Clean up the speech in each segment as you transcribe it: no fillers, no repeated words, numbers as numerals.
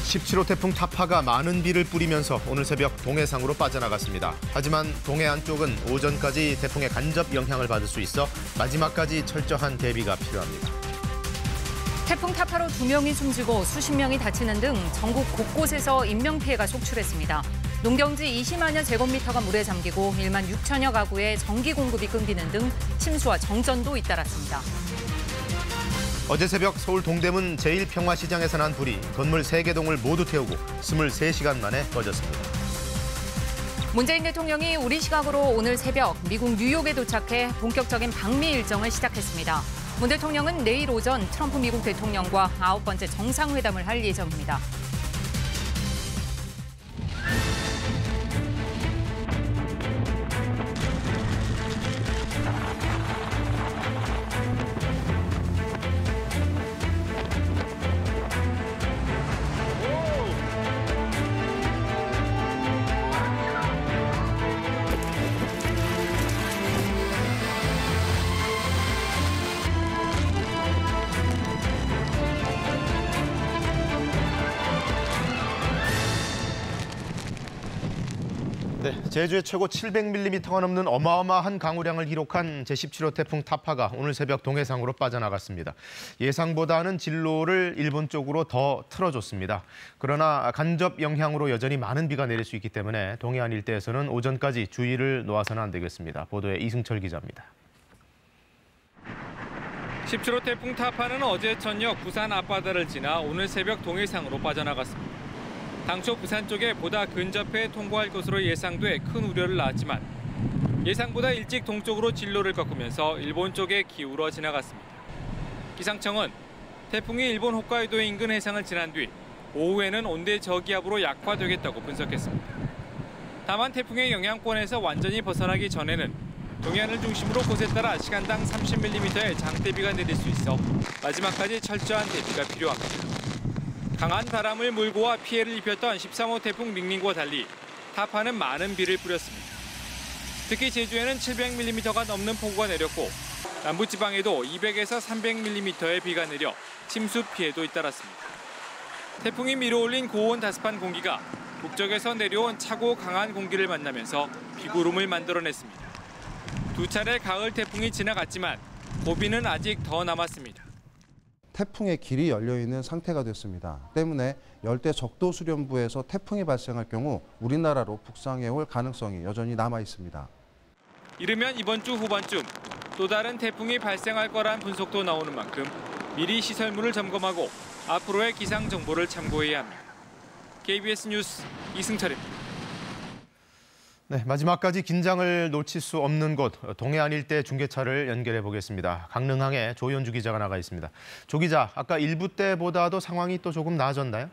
17호 태풍 타파가 많은 비를 뿌리면서 오늘 새벽 동해상으로 빠져나갔습니다. 하지만 동해 안쪽은 오전까지 태풍의 간접 영향을 받을 수 있어 마지막까지 철저한 대비가 필요합니다. 태풍 타파로 2명이 숨지고 수십 명이 다치는 등 전국 곳곳에서 인명피해가 속출했습니다. 농경지 20만여 제곱미터가 물에 잠기고 1만 6천여 가구의 전기 공급이 끊기는 등 침수와 정전도 잇따랐습니다. 어제 새벽 서울 동대문 제1평화시장에서 난 불이 건물 3개 동을 모두 태우고 23시간 만에 꺼졌습니다. 문재인 대통령이 우리 시각으로 오늘 새벽 미국 뉴욕에 도착해 본격적인 방미 일정을 시작했습니다. 문 대통령은 내일 오전 트럼프 미국 대통령과 9번째 정상회담을 할 예정입니다. 네, 제주에 최고 700mm가 넘는 어마어마한 강우량을 기록한 제17호 태풍 타파가 오늘 새벽 동해상으로 빠져나갔습니다. 예상보다는 진로를 일본 쪽으로 더 틀어줬습니다. 그러나 간접 영향으로 여전히 많은 비가 내릴 수 있기 때문에 동해안 일대에서는 오전까지 주의를 놓아서는 안 되겠습니다. 보도에 이승철 기자입니다. 17호 태풍 타파는 어제 저녁 부산 앞바다를 지나 오늘 새벽 동해상으로 빠져나갔습니다. 당초 부산 쪽에 보다 근접해 통과할 것으로 예상돼 큰 우려를 낳았지만 예상보다 일찍 동쪽으로 진로를 꺾으면서 일본 쪽에 기울어 지나갔습니다. 기상청은 태풍이 일본 홋카이도 인근 해상을 지난 뒤 오후에는 온대 저기압으로 약화되겠다고 분석했습니다. 다만 태풍의 영향권에서 완전히 벗어나기 전에는 동해안을 중심으로 곳에 따라 시간당 30mm의 장대비가 내릴 수 있어 마지막까지 철저한 대비가 필요합니다. 강한 바람을 몰고 와 피해를 입혔던 13호 태풍 닝닝과 달리 타파는 많은 비를 뿌렸습니다. 특히 제주에는 700mm가 넘는 폭우가 내렸고 남부지방에도 200에서 300mm의 비가 내려 침수 피해도 잇따랐습니다. 태풍이 밀어올린 고온 다습한 공기가 북쪽에서 내려온 차고 강한 공기를 만나면서 비구름을 만들어냈습니다. 두 차례 가을 태풍이 지나갔지만 고비는 아직 더 남았습니다. 태풍의 길이 열려있는 상태가 됐습니다. 때문에 열대 적도 수련부에서 태풍이 발생할 경우 우리나라로 북상해올 가능성이 여전히 남아 있습니다. 이르면 이번 주 후반쯤 또 다른 태풍이 발생할 거란 분석도 나오는 만큼 미리 시설물을 점검하고 앞으로의 기상 정보를 참고해야 합니다. KBS 뉴스 이승철입니다. 네, 마지막까지 긴장을 놓칠 수 없는 곳 동해안 일대 중계차를 연결해 보겠습니다. 강릉항에 조현주 기자가 나가 있습니다. 조 기자, 아까 일부 때보다도 상황이 또 조금 나아졌나요?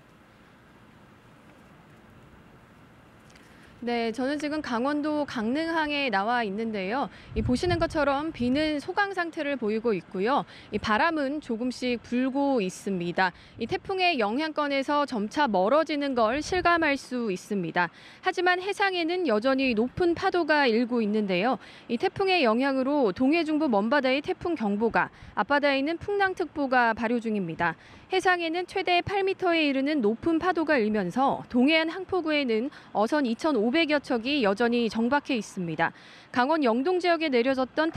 네, 저는 지금 강원도 강릉항에 나와 있는데요. 보시는 것처럼 비는 소강 상태를 보이고 있고요. 바람은 조금씩 불고 있습니다. 이 태풍의 영향권에서 점차 멀어지는 걸 실감할 수 있습니다. 하지만 해상에는 여전히 높은 파도가 일고 있는데요. 이 태풍의 영향으로 동해 중부 먼바다에 태풍 경보가, 앞바다에는 풍랑특보가 발효 중입니다. 해상에는 최대 8m에 이르는 높은 파도가 일면서 동해안 항포구에는 어선 2,500여 척이 여전히 정박해 있습니다. 강원 영동 지역에 내려졌던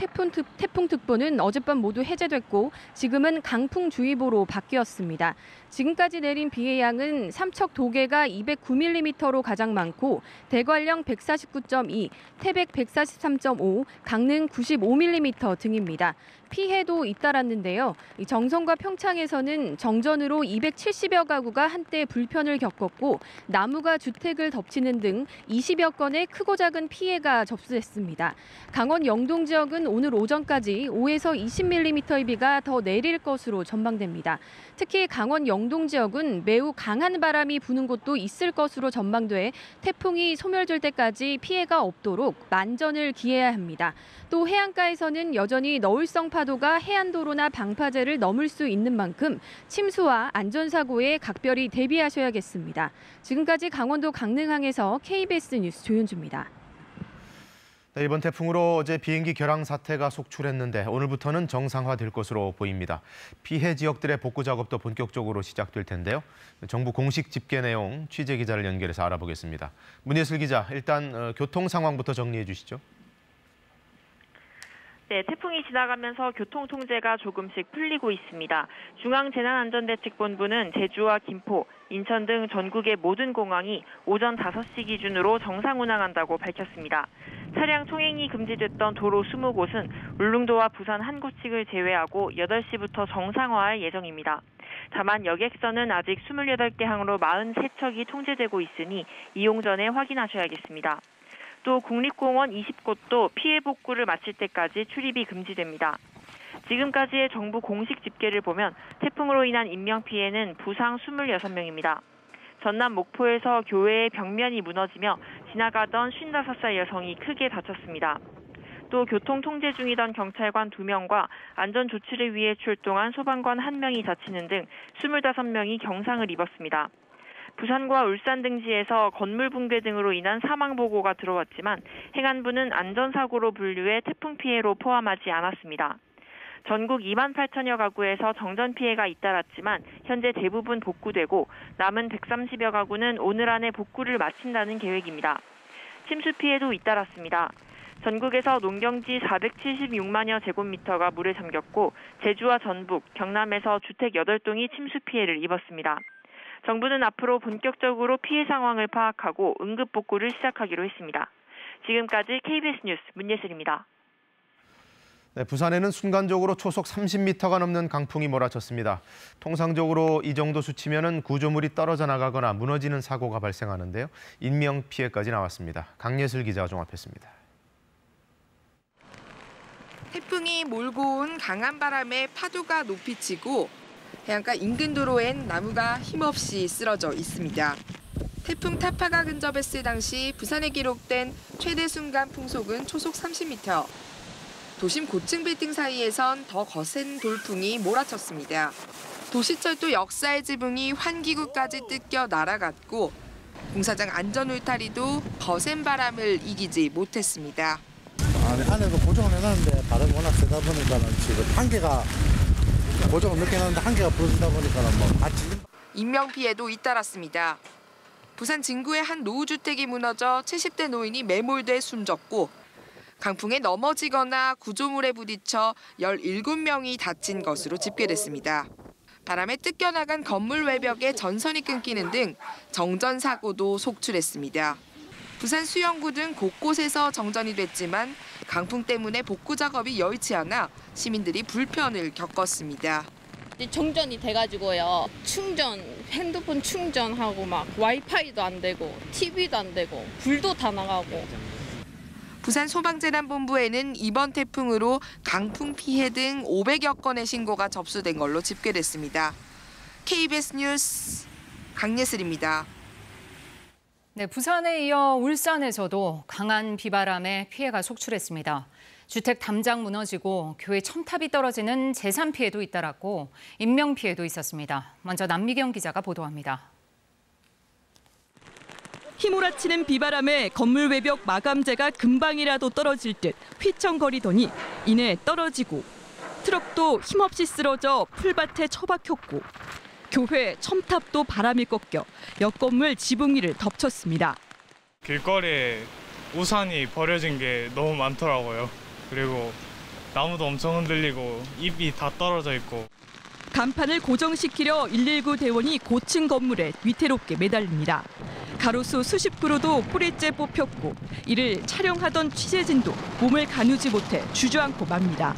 태풍특보는 어젯밤 모두 해제됐고 지금은 강풍주의보로 바뀌었습니다. 지금까지 내린 비의 양은 삼척 도계가 209mm로 가장 많고 대관령 149.2, 태백 143.5, 강릉 95mm 등입니다. 피해도 잇따랐는데요. 정선과 평창에서는 정전으로 270여 가구가 한때 불편을 겪었고 나무가 주택을 덮치는 등 20여 건의 크고 작은 피해가 접수됐습니다. 강원 영동 지역은 오늘 오전까지 5에서 20mm의 비가 더 내릴 것으로 전망됩니다. 특히 강원 영동 지역은 매우 강한 바람이 부는 곳도 있을 것으로 전망돼 태풍이 소멸될 때까지 피해가 없도록 만전을 기해야 합니다. 또 해안가에서는 여전히 너울성 파도가 해안도로나 방파제를 넘을 수 있는 만큼 침수와 안전사고에 각별히 대비하셔야겠습니다. 지금까지 강원도 강릉항에서 KBS 뉴스 조윤주입니다. 네, 이번 태풍으로 어제 비행기 결항 사태가 속출했는데 오늘부터는 정상화될 것으로 보입니다. 피해 지역들의 복구 작업도 본격적으로 시작될 텐데요. 정부 공식 집계 내용 취재 기자를 연결해서 알아보겠습니다. 문예슬 기자, 일단 교통 상황부터 정리해 주시죠. 네, 태풍이 지나가면서 교통 통제가 조금씩 풀리고 있습니다. 중앙재난안전대책본부는 제주와 김포, 인천 등 전국의 모든 공항이 오전 5시 기준으로 정상 운항한다고 밝혔습니다. 차량 통행이 금지됐던 도로 20곳은 울릉도와 부산 한 곳씩을 제외하고 8시부터 정상화할 예정입니다. 다만 여객선은 아직 28개 항으로 43척이 통제되고 있으니 이용 전에 확인하셔야겠습니다. 또 국립공원 20곳도 피해 복구를 마칠 때까지 출입이 금지됩니다. 지금까지의 정부 공식 집계를 보면 태풍으로 인한 인명피해는 부상 26명입니다. 전남 목포에서 교외의 벽면이 무너지며 지나가던 55살 여성이 크게 다쳤습니다. 또 교통 통제 중이던 경찰관 2명과 안전조치를 위해 출동한 소방관 1명이 다치는 등 25명이 경상을 입었습니다. 부산과 울산 등지에서 건물 붕괴 등으로 인한 사망 보고가 들어왔지만 행안부는 안전사고로 분류해 태풍 피해로 포함하지 않았습니다. 전국 2만 8천여 가구에서 정전 피해가 잇따랐지만 현재 대부분 복구되고 남은 130여 가구는 오늘 안에 복구를 마친다는 계획입니다. 침수 피해도 잇따랐습니다. 전국에서 농경지 476만여 제곱미터가 물에 잠겼고 제주와 전북, 경남에서 주택 8동이 침수 피해를 입었습니다. 정부는 앞으로 본격적으로 피해 상황을 파악하고 응급 복구를 시작하기로 했습니다. 지금까지 KBS 뉴스 문예슬입니다. 네, 부산에는 순간적으로 초속 30m가 넘는 강풍이 몰아쳤습니다. 통상적으로 이 정도 수치면은 구조물이 떨어져 나가거나 무너지는 사고가 발생하는데요. 인명 피해까지 나왔습니다. 강예슬 기자가 종합했습니다. 태풍이 몰고 온 강한 바람에 파도가 높이 치고 해안가 인근 도로엔 나무가 힘없이 쓰러져 있습니다. 태풍 타파가 근접했을 당시 부산에 기록된 최대 순간 풍속은 초속 30m. 도심 고층 빌딩 사이에선 더 거센 돌풍이 몰아쳤습니다. 도시철도 역사의 지붕이 환기구까지 뜯겨 날아갔고 공사장 안전 울타리도 거센 바람을 이기지 못했습니다. 안에도 고정을 해놨는데 바람이 워낙 세다 보니까는 지금 한계가 고정을 늦게 해놨는데 한계가 부러지다 보니까는 뭐 같이. 인명 피해도 잇따랐습니다. 부산 진구의 한 노후주택이 무너져 70대 노인이 매몰돼 숨졌고 강풍에 넘어지거나 구조물에 부딪혀 17명이 다친 것으로 집계됐습니다. 바람에 뜯겨나간 건물 외벽에 전선이 끊기는 등 정전 사고도 속출했습니다. 부산 수영구 등 곳곳에서 정전이 됐지만 강풍 때문에 복구 작업이 여의치 않아 시민들이 불편을 겪었습니다. 정전이 돼가지고요. 핸드폰 충전하고 막 와이파이도 안 되고 TV도 안 되고 불도 다 나가고. 부산 소방재난본부에는 이번 태풍으로 강풍 피해 등 500여 건의 신고가 접수된 걸로 집계됐습니다. KBS 뉴스 강예슬입니다. 네, 부산에 이어 울산에서도 강한 비바람에 피해가 속출했습니다. 주택 담장 무너지고 교회 첨탑이 떨어지는 재산 피해도 잇따랐고 인명 피해도 있었습니다. 먼저 남미경 기자가 보도합니다. 휘몰아치는 비바람에 건물 외벽 마감재가 금방이라도 떨어질 듯 휘청거리더니 이내 떨어지고 트럭도 힘없이 쓰러져 풀밭에 처박혔고 교회 첨탑도 바람이 꺾여 옆 건물 지붕 위를 덮쳤습니다. 길거리에 우산이 버려진 게 너무 많더라고요. 그리고 나무도 엄청 흔들리고 잎이 다 떨어져 있고. 간판을 고정시키려 119 대원이 고층 건물에 위태롭게 매달립니다. 가로수 수십 그루도 뿌리째 뽑혔고 이를 촬영하던 취재진도 몸을 가누지 못해 주저앉고 맙니다.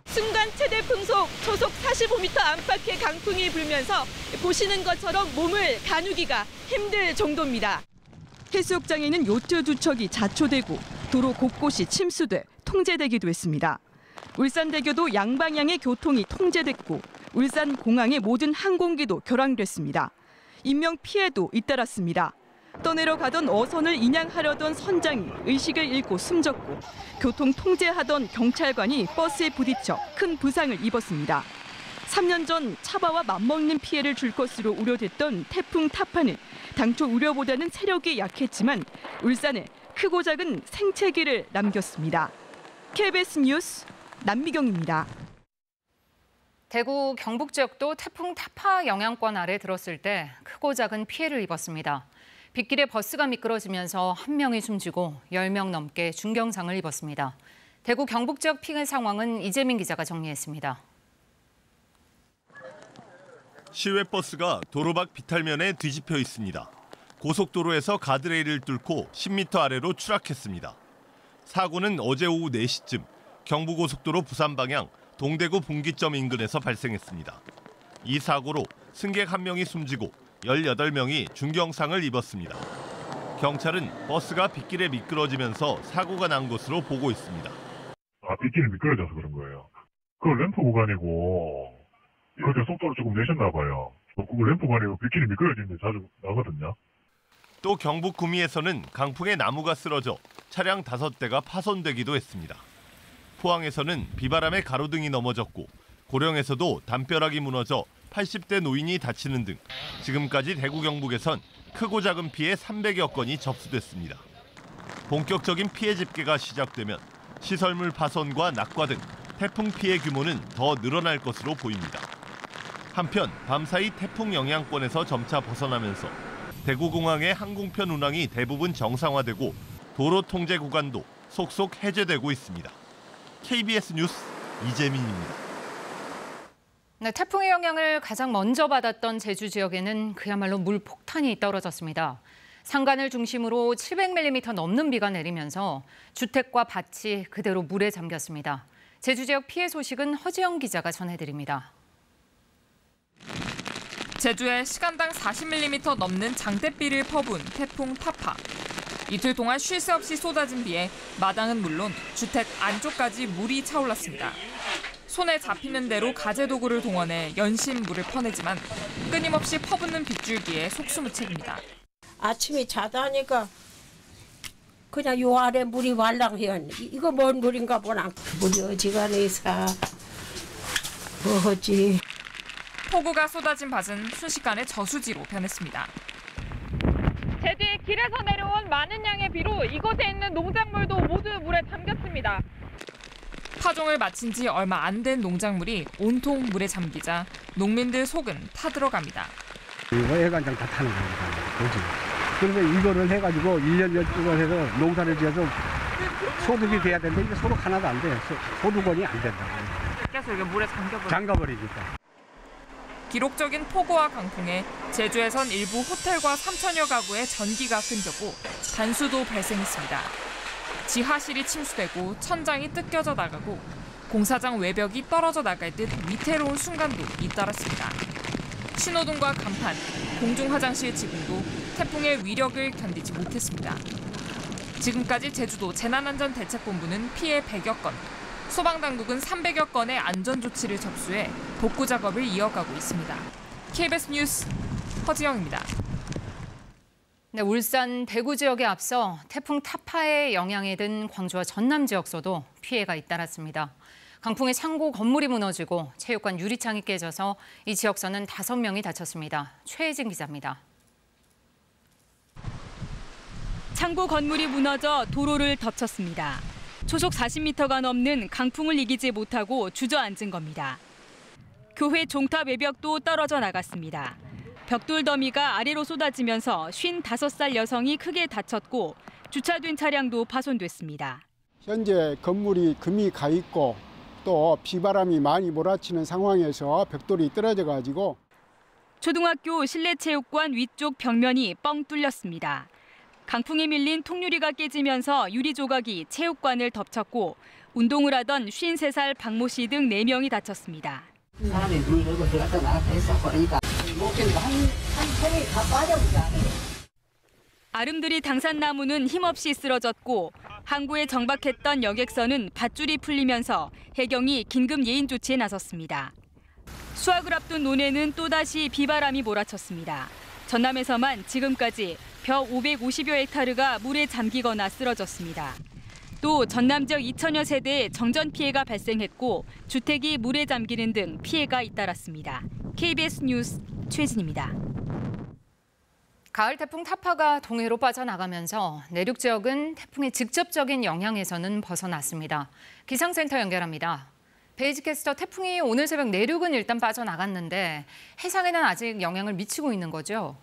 순간 최대 풍속 초속 45m 안팎의 강풍이 불면서 보시는 것처럼 몸을 가누기가 힘들 정도입니다. 해수욕장에는 요트 2척이 자초되고 도로 곳곳이 침수돼 통제되기도 했습니다. 울산대교도 양방향의 교통이 통제됐고 울산공항의 모든 항공기도 결항됐습니다. 인명 피해도 잇따랐습니다. 떠내려가던 어선을 인양하려던 선장이 의식을 잃고 숨졌고 교통 통제하던 경찰관이 버스에 부딪혀 큰 부상을 입었습니다. 3년 전 차바와 맞먹는 피해를 줄 것으로 우려됐던 태풍 타파는 당초 우려보다는 세력이 약했지만 울산에 크고 작은 생채기를 남겼습니다. KBS 뉴스 남미경입니다. 대구 경북 지역도 태풍 타파 영향권 아래 들었을 때 크고 작은 피해를 입었습니다. 빗길에 버스가 미끄러지면서 1명이 숨지고 10명 넘게 중경상을 입었습니다. 대구 경북 지역 피해 상황은 이재민 기자가 정리했습니다. 시외버스가 도로 밖 비탈면에 뒤집혀 있습니다. 고속도로에서 가드레일을 뚫고 10m 아래로 추락했습니다. 사고는 어제 오후 4시쯤 경부고속도로 부산 방향 동대구 분기점 인근에서 발생했습니다. 이 사고로 승객 1명이 숨지고 18명이 중경상을 입었습니다. 경찰은 버스가 빗길에 미끄러지면서 사고가 난 것으로 보고 있습니다. 빗길이 미끄러져서 그런 거예요. 그 램프 구간이고 그때 속도를 조금 내셨나 봐요. 그 램프 구간이고 빗길이 미끄러지는데 자주 나거든요. 또 경북 구미에서는 강풍에 나무가 쓰러져 차량 5대가 파손되기도 했습니다. 포항에서는 비바람에 가로등이 넘어졌고 고령에서도 담벼락이 무너져 80대 노인이 다치는 등 지금까지 대구 경북에선 크고 작은 피해 300여 건이 접수됐습니다. 본격적인 피해 집계가 시작되면 시설물 파손과 낙과 등 태풍 피해 규모는 더 늘어날 것으로 보입니다. 한편 밤사이 태풍 영향권에서 점차 벗어나면서 대구공항의 항공편 운항이 대부분 정상화되고 도로 통제 구간도 속속 해제되고 있습니다. KBS 뉴스 이재민입니다. 네, 태풍의 영향을 가장 먼저 받았던 제주 지역에는 그야말로 물폭탄이 떨어졌습니다. 산간을 중심으로 700mm 넘는 비가 내리면서 주택과 밭이 그대로 물에 잠겼습니다. 제주 지역 피해 소식은 허지영 기자가 전해드립니다. 제주에 시간당 40mm 넘는 장대비를 퍼부은 태풍 타파. 이틀 동안 쉴 새 없이 쏟아진 비에 마당은 물론 주택 안쪽까지 물이 차올랐습니다. 손에 잡히는 대로 가재도구를 동원해 연신 물을 퍼내지만 끊임없이 퍼붓는 빗줄기에 속수무책입니다. 아침에 자다니까 그냥 요 아래 물이 말랑해요. 이거 뭔 물인가 보나. 물이 어지간해서 뭐지. 폭우가 쏟아진 밭은 순식간에 저수지로 변했습니다. 제주의 길에서 내려온 많은 양의 비로 이곳에 있는 농작물도 모두 물에 잠겼습니다. 파종을 마친 지 얼마 안 된 농작물이 온통 물에 잠기자 농민들 속은 타들어갑니다. 이거 애간장 다 타는 겁니다. 그렇지. 그래서 이거를 해가지고 1년 12년 해서 농사를 지어서 소득이 돼야 되는데 이게 소득 하나도 안 돼요. 소득원이 안 된다고. 계속 이게 물에 잠가버리니까. 기록적인 폭우와 강풍에 제주에선 일부 호텔과 3천여 가구의 전기가 끊겼고 단수도 발생했습니다. 지하실이 침수되고 천장이 뜯겨져 나가고 공사장 외벽이 떨어져 나갈 듯 위태로운 순간도 잇따랐습니다. 신호등과 간판, 공중화장실 지붕도 태풍의 위력을 견디지 못했습니다. 지금까지 제주도 재난안전대책본부는 피해 100여 건, 소방당국은 300여 건의 안전조치를 접수해 복구 작업을 이어가고 있습니다. KBS 뉴스 허지영입니다. 네, 울산, 대구 지역에 앞서 태풍 타파의 영향에 든 광주와 전남 지역서도 피해가 잇따랐습니다. 강풍에 창고 건물이 무너지고 체육관 유리창이 깨져서 이 지역서는 5명이 다쳤습니다. 최혜진 기자입니다. 창고 건물이 무너져 도로를 덮쳤습니다. 초속 40m가 넘는 강풍을 이기지 못하고 주저앉은 겁니다. 교회 종탑 외벽도 떨어져 나갔습니다. 벽돌 더미가 아래로 쏟아지면서 55살 여성이 크게 다쳤고 주차된 차량도 파손됐습니다. 현재 건물이 금이 가 있고 또 비바람이 많이 몰아치는 상황에서 벽돌이 떨어져가지고 초등학교 실내체육관 위쪽 벽면이 뻥 뚫렸습니다. 강풍에 밀린 통유리가 깨지면서 유리 조각이 체육관을 덮쳤고 운동을 하던 53살 박모 씨 등 4명이 다쳤습니다. 사람이 물 들고 들어갔다 나갔다 했었거니까 목줄도 한 팽이 다 빠져보자. 아름드리 당산나무는 힘없이 쓰러졌고 항구에 정박했던 여객선은 밧줄이 풀리면서 해경이 긴급 예인 조치에 나섰습니다. 수확을 앞둔 논에는 또다시 비바람이 몰아쳤습니다. 전남에서만 지금까지 벼 550여 헥타르가 물에 잠기거나 쓰러졌습니다. 또 전남 지역 2천여 세대에 정전 피해가 발생했고 주택이 물에 잠기는 등 피해가 잇따랐습니다. KBS 뉴스 최진입니다. 가을 태풍 타파가 동해로 빠져나가면서 내륙 지역은 태풍의 직접적인 영향에서는 벗어났습니다. 기상센터 연결합니다. 베이지 캐스터, 태풍이 오늘 새벽 내륙은 일단 빠져나갔는데 해상에는 아직 영향을 미치고 있는 거죠?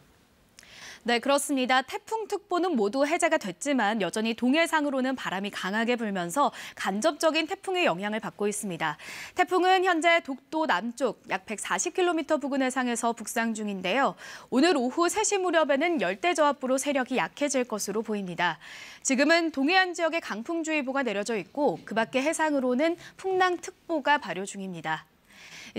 네, 그렇습니다. 태풍특보는 모두 해제가 됐지만 여전히 동해상으로는 바람이 강하게 불면서 간접적인 태풍의 영향을 받고 있습니다. 태풍은 현재 독도 남쪽 약 140km 부근 해상에서 북상 중인데요. 오늘 오후 3시 무렵에는 열대저압부로 세력이 약해질 것으로 보입니다. 지금은 동해안 지역에 강풍주의보가 내려져 있고 그 밖에 해상으로는 풍랑특보가 발효 중입니다.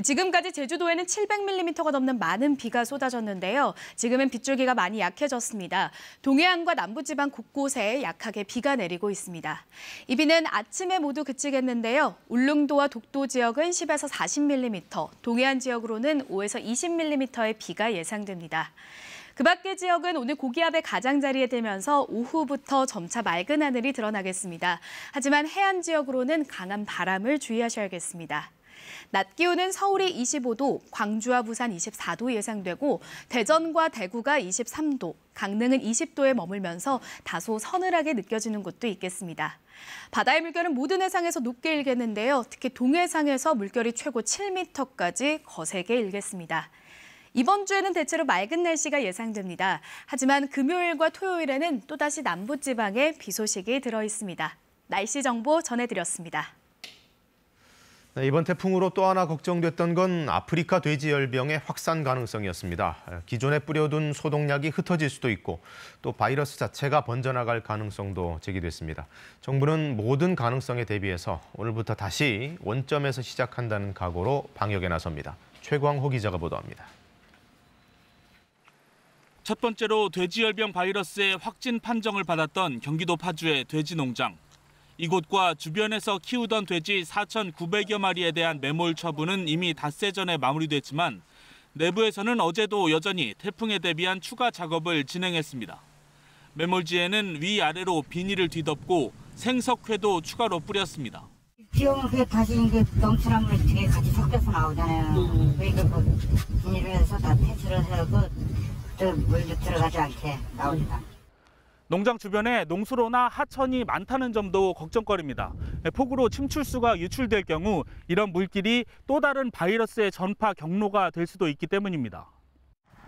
지금까지 제주도에는 700mm가 넘는 많은 비가 쏟아졌는데요. 지금은 빗줄기가 많이 약해졌습니다. 동해안과 남부지방 곳곳에 약하게 비가 내리고 있습니다. 이 비는 아침에 모두 그치겠는데요. 울릉도와 독도 지역은 10에서 40mm, 동해안 지역으로는 5에서 20mm의 비가 예상됩니다. 그 밖의 지역은 오늘 고기압의 가장자리에 들면서 오후부터 점차 맑은 하늘이 드러나겠습니다. 하지만 해안 지역으로는 강한 바람을 주의하셔야겠습니다. 낮 기온은 서울이 25도, 광주와 부산 24도 예상되고 대전과 대구가 23도, 강릉은 20도에 머물면서 다소 서늘하게 느껴지는 곳도 있겠습니다. 바다의 물결은 모든 해상에서 높게 일겠는데요. 특히 동해상에서 물결이 최고 7m까지 거세게 일겠습니다. 이번 주에는 대체로 맑은 날씨가 예상됩니다. 하지만 금요일과 토요일에는 또다시 남부지방에 비 소식이 들어있습니다. 날씨 정보 전해드렸습니다. 네, 이번 태풍으로 또 하나 걱정됐던 건 아프리카 돼지열병의 확산 가능성이었습니다. 기존에 뿌려둔 소독약이 흩어질 수도 있고 또 바이러스 자체가 번져나갈 가능성도 제기됐습니다. 정부는 모든 가능성에 대비해서 오늘부터 다시 원점에서 시작한다는 각오로 방역에 나섭니다. 최광호 기자가 보도합니다. 첫 번째로 돼지열병 바이러스의 확진 판정을 받았던 경기도 파주의 돼지 농장. 이곳과 주변에서 키우던 돼지 4,900여 마리에 대한 매몰 처분은 이미 닷새 전에 마무리됐지만 내부에서는 어제도 여전히 태풍에 대비한 추가 작업을 진행했습니다. 매몰지에는 위아래로 비닐을 뒤덮고 생석회도 추가로 뿌렸습니다. 비 오면 다시 넘치는 물이 뒤에 같이 섞여서 나오잖아요. 그러니까 비닐을 해서 다 퇴치를 해서 물도 들어가지 않게 나옵니다. 농장 주변에 농수로나 하천이 많다는 점도 걱정거리입니다. 폭우로 침출수가 유출될 경우 이런 물길이 또 다른 바이러스의 전파 경로가 될 수도 있기 때문입니다.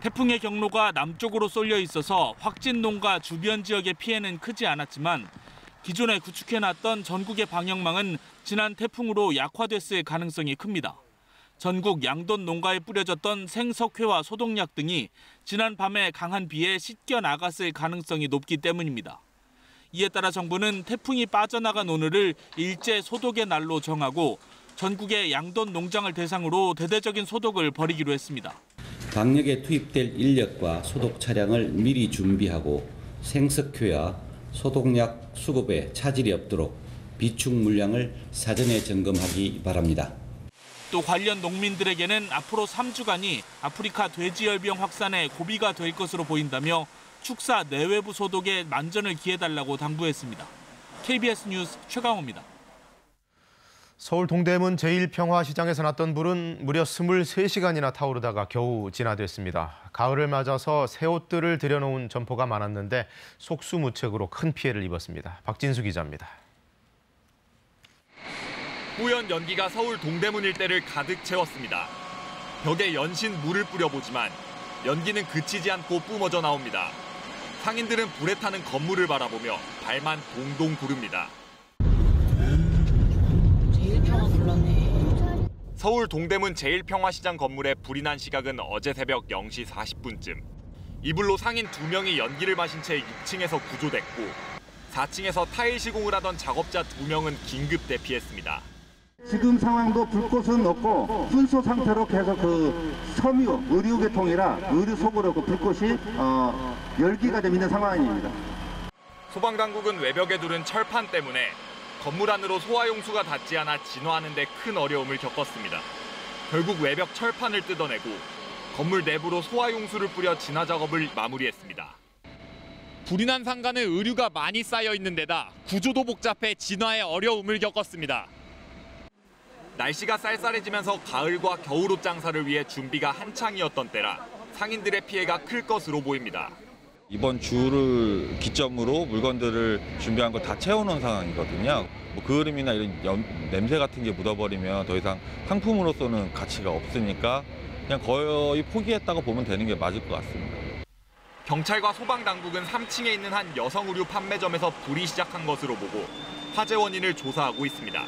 태풍의 경로가 남쪽으로 쏠려 있어서 확진 농가 주변 지역의 피해는 크지 않았지만 기존에 구축해놨던 전국의 방역망은 지난 태풍으로 약화됐을 가능성이 큽니다. 전국 양돈 농가에 뿌려졌던 생석회와 소독약 등이 지난 밤에 강한 비에 씻겨 나갔을 가능성이 높기 때문입니다. 이에 따라 정부는 태풍이 빠져나간 오늘을 일제 소독의 날로 정하고 전국의 양돈 농장을 대상으로 대대적인 소독을 벌이기로 했습니다. 방역에 투입될 인력과 소독 차량을 미리 준비하고 생석회와 소독약 수급에 차질이 없도록 비축 물량을 사전에 점검하기 바랍니다. 또 관련 농민들에게는 앞으로 3주간이 아프리카 돼지열병 확산의 고비가 될 것으로 보인다며 축사 내외부 소독에 만전을 기해달라고 당부했습니다. KBS 뉴스 최강호입니다. 서울 동대문 제1평화시장에서 났던 불은 무려 23시간이나 타오르다가 겨우 진화됐습니다. 가을을 맞아서 새 옷들을 들여놓은 점포가 많았는데 속수무책으로 큰 피해를 입었습니다. 박진수 기자입니다. 뿌연 연기가 서울 동대문 일대를 가득 채웠습니다. 벽에 연신 물을 뿌려보지만 연기는 그치지 않고 뿜어져 나옵니다. 상인들은 불에 타는 건물을 바라보며 발만 동동 구릅니다. 서울 동대문 제1평화시장 건물에 불이 난 시각은 어제 새벽 0시 40분쯤. 이불로 상인 2명이 연기를 마신 채 6층에서 구조됐고 4층에서 타일 시공을 하던 작업자 2명은 긴급 대피했습니다. 지금 상황도 불꽃은 없고 순소 상태로 계속 섬유 의료계통이라 의료 속으로 불꽃이 열기가 되고 있는 상황입니다. 소방당국은 외벽에 두른 철판 때문에 건물 안으로 소화용수가 닿지 않아 진화하는 데 큰 어려움을 겪었습니다. 결국 외벽 철판을 뜯어내고 건물 내부로 소화용수를 뿌려 진화 작업을 마무리했습니다. 불이 난 상가는 의류가 많이 쌓여 있는 데다 구조도 복잡해 진화에 어려움을 겪었습니다. 날씨가 쌀쌀해지면서 가을과 겨울옷 장사를 위해 준비가 한창이었던 때라 상인들의 피해가 클 것으로 보입니다. 이번 주를 기점으로 물건들을 준비한 걸 다 채워놓은 상황이거든요. 뭐 그을음이나 이런 냄새 같은 게 묻어버리면 더 이상 상품으로서는 가치가 없으니까 그냥 거의 포기했다고 보면 되는 게 맞을 것 같습니다. 경찰과 소방당국은 3층에 있는 한 여성 의류 판매점에서 불이 시작한 것으로 보고 화재 원인을 조사하고 있습니다.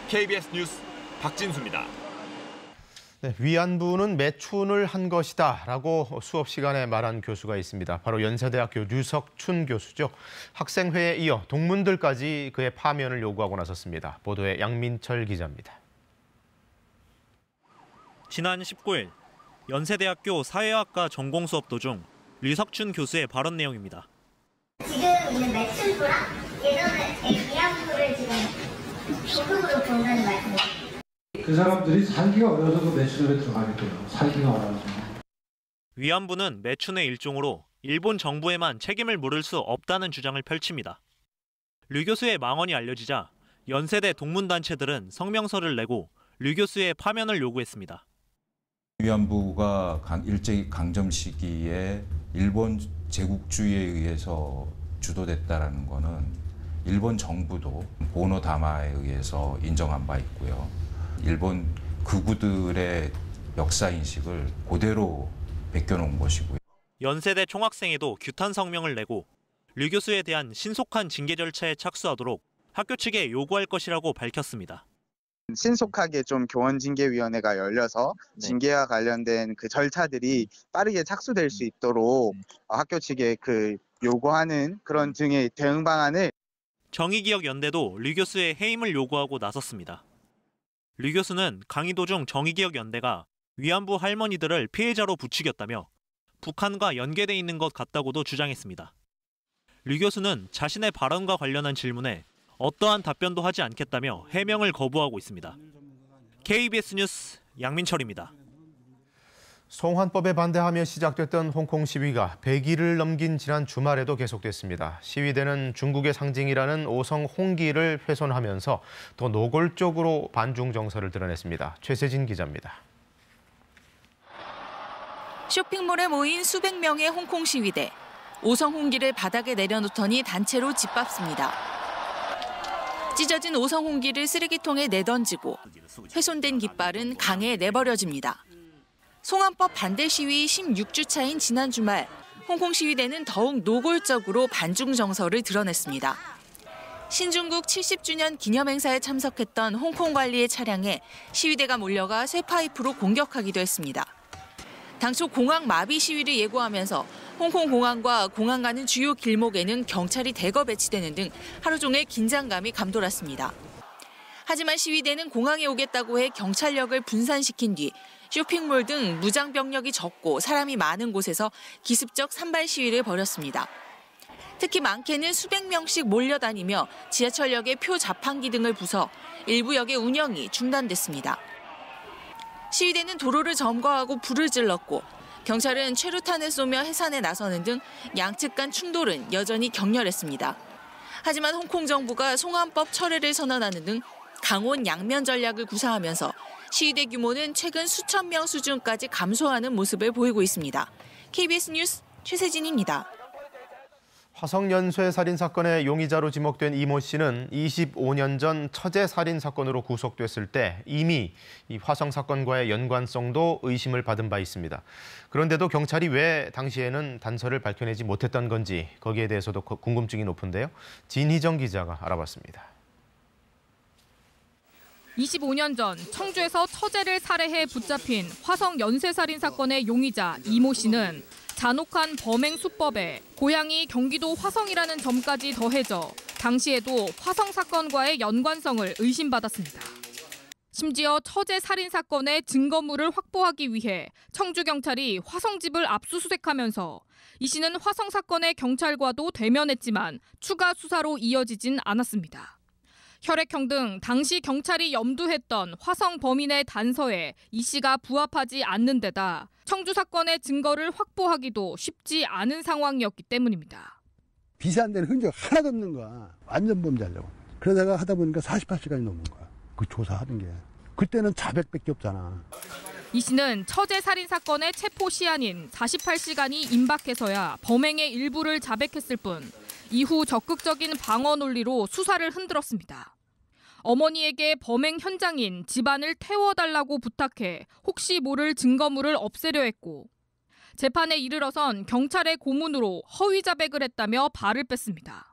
KBS 뉴스 박진수입니다. 네, 위안부는 매춘을 한 것이다라고 수업 시간에 말한 교수가 있습니다. 바로 연세대학교 류석춘 교수죠. 학생회에 이어 동문들까지 그의 파면을 요구하고 나섰습니다. 보도에 양민철 기자입니다. 지난 19일 연세대학교 사회학과 전공 수업 도중 류석춘 교수의 발언 내용입니다. 지금 있는 매춘부랑 예전에 위안부를 지금 비극으로 본다는 말씀이에요. 그 사람들이 살기가 어려서 그 매춘에 들어가게 돼요. 살기가 어려워서. 위안부는 매춘의 일종으로 일본 정부에만 책임을 물을 수 없다는 주장을 펼칩니다. 류 교수의 망언이 알려지자 연세대 동문단체들은 성명서를 내고 류 교수의 파면을 요구했습니다. 위안부가 일제 강점 시기에 일본 제국주의에 의해서 주도됐다라는 거는 일본 정부도 보노다마에 의해서 인정한 바 있고요. 일본 극우들의 역사 인식을 그대로 베껴놓은 것이고요. 연세대 총학생회도 규탄 성명을 내고 류 교수에 대한 신속한 징계 절차에 착수하도록 학교 측에 요구할 것이라고 밝혔습니다. 신속하게 좀 교원징계위원회가 열려서 징계와 관련된 그 절차들이 빠르게 착수될 수 있도록 학교 측에 그 요구하는 그런 등의 대응 방안을 정의기억연대도 류 교수의 해임을 요구하고 나섰습니다. 류 교수는 강의 도중 정의기억연대가 위안부 할머니들을 피해자로 부추겼다며 북한과 연계돼 있는 것 같다고도 주장했습니다. 류 교수는 자신의 발언과 관련한 질문에 어떠한 답변도 하지 않겠다며 해명을 거부하고 있습니다. KBS 뉴스 양민철입니다. 송환법에 반대하며 시작됐던 홍콩 시위가 100일을 넘긴 지난 주말에도 계속됐습니다. 시위대는 중국의 상징이라는 오성 홍기를 훼손하면서 더 노골적으로 반중 정서를 드러냈습니다. 최세진 기자입니다. 쇼핑몰에 모인 수백 명의 홍콩 시위대. 오성 홍기를 바닥에 내려놓더니 단체로 짓밟습니다. 찢어진 오성 홍기를 쓰레기통에 내던지고 훼손된 깃발은 강에 내버려집니다. 송환법 반대 시위 16주차인 지난 주말, 홍콩 시위대는 더욱 노골적으로 반중 정서를 드러냈습니다. 신중국 70주년 기념행사에 참석했던 홍콩 관리의 차량에 시위대가 몰려가 쇠파이프로 공격하기도 했습니다. 당초 공항 마비 시위를 예고하면서 홍콩 공항과 공항 가는 주요 길목에는 경찰이 대거 배치되는 등 하루 종일 긴장감이 감돌았습니다. 하지만 시위대는 공항에 오겠다고 해 경찰력을 분산시킨 뒤 쇼핑몰 등 무장 병력이 적고 사람이 많은 곳에서 기습적 산발 시위를 벌였습니다. 특히 많게는 수백 명씩 몰려다니며 지하철역의 표 자판기 등을 부숴 일부 역의 운영이 중단됐습니다. 시위대는 도로를 점거하고 불을 질렀고 경찰은 최루탄을 쏘며 해산에 나서는 등 양측 간 충돌은 여전히 격렬했습니다. 하지만 홍콩 정부가 송환법 철회를 선언하는 등 강원 양면 전략을 구사하면서 시위대 규모는 최근 수천 명 수준까지 감소하는 모습을 보이고 있습니다. KBS 뉴스 최세진입니다. 화성 연쇄 살인 사건의 용의자로 지목된 이모 씨는 25년 전 처제 살인 사건으로 구속됐을 때 이미 이 화성 사건과의 연관성도 의심을 받은 바 있습니다. 그런데도 경찰이 왜 당시에는 단서를 밝혀내지 못했던 건지 거기에 대해서도 궁금증이 높은데요. 진희정 기자가 알아봤습니다. 25년 전 청주에서 처제를 살해해 붙잡힌 화성 연쇄살인 사건의 용의자 이모 씨는 잔혹한 범행 수법에 고향이 경기도 화성이라는 점까지 더해져 당시에도 화성 사건과의 연관성을 의심받았습니다. 심지어 처제 살인 사건의 증거물을 확보하기 위해 청주경찰이 화성집을 압수수색하면서 이 씨는 화성 사건의 경찰과도 대면했지만 추가 수사로 이어지진 않았습니다. 혈액형 등 당시 경찰이 염두했던 화성 범인의 단서에 이 씨가 부합하지 않는 데다 청주 사건의 증거를 확보하기도 쉽지 않은 상황이었기 때문입니다. 비슷한 흔적 하나도 없는 거야. 완전 범죄하려고. 그러다가 하다 보니까 48시간이 넘는 거야. 그 조사하는 게. 그때는 자백밖에 없잖아. 이 씨는 처제 살인 사건의 체포 시한인 48시간이 임박해서야 범행의 일부를 자백했을 뿐 이후 적극적인 방어 논리로 수사를 흔들었습니다. 어머니에게 범행 현장인 집안을 태워달라고 부탁해 혹시 모를 증거물을 없애려 했고 재판에 이르러선 경찰의 고문으로 허위 자백을 했다며 발을 뺐습니다.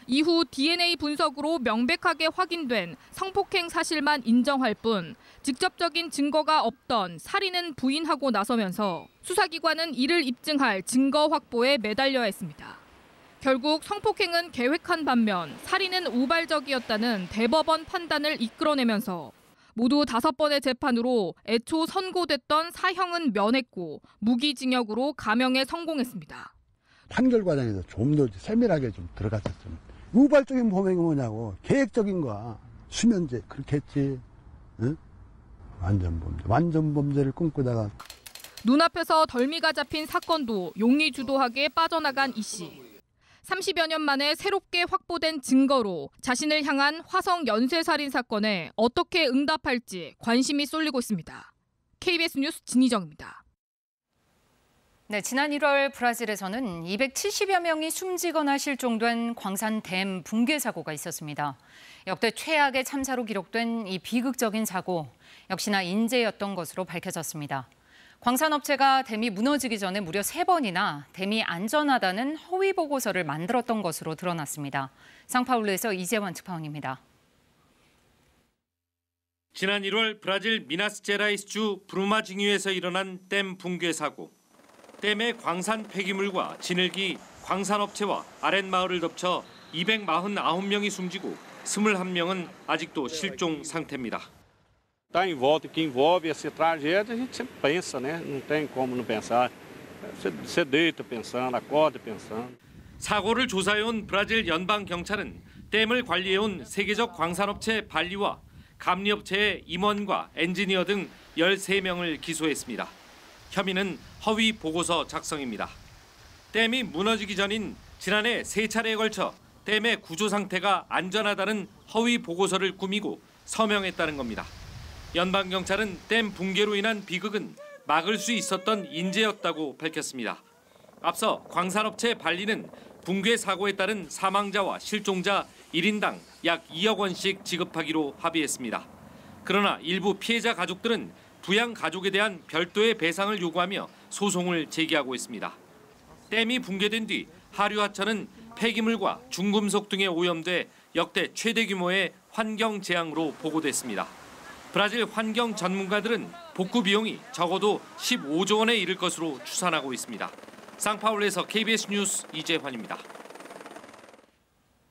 이후 DNA 분석으로 명백하게 확인된 성폭행 사실만 인정할 뿐 직접적인 증거가 없던 살인은 부인하고 나서면서 수사기관은 이를 입증할 증거 확보에 매달려야 했습니다. 결국 성폭행은 계획한 반면 살인은 우발적이었다는 대법원 판단을 이끌어내면서 모두 5번의 재판으로 애초 선고됐던 사형은 면했고 무기징역으로 감형에 성공했습니다. 판결 과정에서 좀 더 세밀하게 좀 들어갔었으면 우발적인 범행이 뭐냐고 계획적인 거야. 수면제 그렇게 했지. 응? 완전 범죄를 꿈꾸다가 눈앞에서 덜미가 잡힌 사건도 용의주도하게 빠져나간 이 씨. 30여 년 만에 새롭게 확보된 증거로 자신을 향한 화성 연쇄살인 사건에 어떻게 응답할지 관심이 쏠리고 있습니다. KBS 뉴스 진희정입니다. 네, 지난 1월 브라질에서는 270여 명이 숨지거나 실종된 광산 댐 붕괴 사고가 있었습니다. 역대 최악의 참사로 기록된 이 비극적인 사고, 역시나 인재였던 것으로 밝혀졌습니다. 광산업체가 댐이 무너지기 전에 무려 3번이나 댐이 안전하다는 허위 보고서를 만들었던 것으로 드러났습니다. 상파울루에서 이재원 특파원입니다. 지난 1월 브라질 미나스제라이스주 브루마징유에서 일어난 댐 붕괴 사고. 댐의 광산 폐기물과 진흙이 광산업체와 아랫마을을 덮쳐 249명이 숨지고 21명은 아직도 실종 상태입니다. Está em volta, que envolve essa tragédia, a gente sempre pensa, né? Não tem como não pensar. Você deita pensando, acorda pensando. 사고를 조사해온 브라질 연방 경찰은 댐을 관리해온 세계적 광산업체 발리와 감리업체의 임원과 엔지니어 등 13명을 기소했습니다. 혐의는 허위 보고서 작성입니다. 댐이 무너지기 전인 지난해 3차례에 걸쳐 댐의 구조 상태가 안전하다는 허위 보고서를 꾸미고 서명했다는 겁니다. 연방경찰은 댐 붕괴로 인한 비극은 막을 수 있었던 인재였다고 밝혔습니다. 앞서 광산업체 발리는 붕괴 사고에 따른 사망자와 실종자 1인당 약 2억 원씩 지급하기로 합의했습니다. 그러나 일부 피해자 가족들은 부양 가족에 대한 별도의 배상을 요구하며 소송을 제기하고 있습니다. 댐이 붕괴된 뒤 하류하천은 폐기물과 중금속 등에 오염돼 역대 최대 규모의 환경 재앙으로 보고됐습니다. 브라질 환경 전문가들은 복구 비용이 적어도 15조 원에 이를 것으로 추산하고 있습니다. 상파울루에서 KBS 뉴스 이재환입니다.